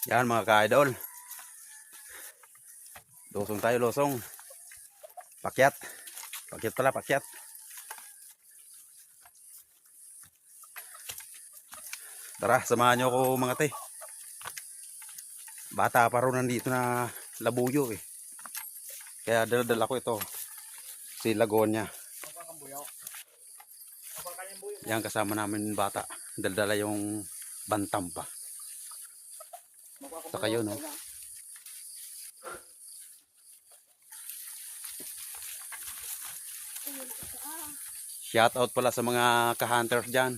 Yan mga ka-idol. Losong tayo, losong. Pakyat. Pakyat pala, pakyat. Tara, samahan nyo ako mga te. Bata pa rin nandito na labuyo eh. Kaya dala-dala ko ito. Si Lagonya. Yan kasama namin bata. Dala-dala yung bantam pa. Saka yun no. Shout out pala sa mga ka-hunters dyan.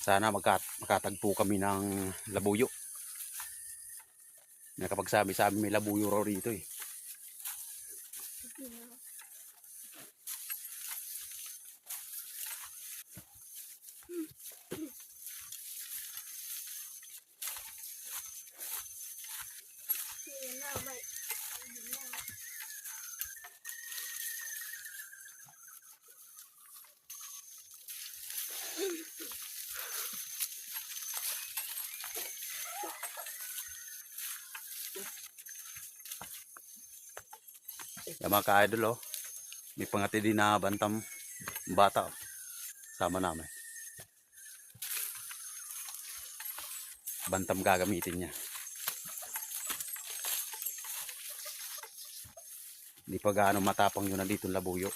Sana makatagpo kami ng labuyo. Nakapagsabi-sabi may labuyo raw rito eh. Yung mga ka-idol oh. May pangati din na bantam bata oh. Sama namin. Bantam gagamitin niya. Hindi pa gaano matapang yun nandito labuyo.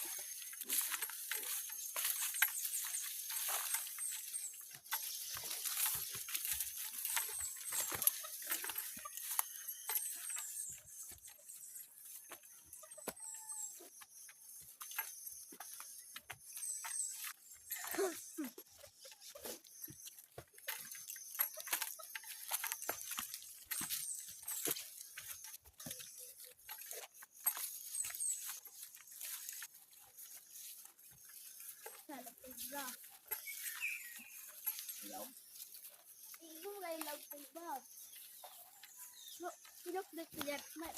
Look, look, look, might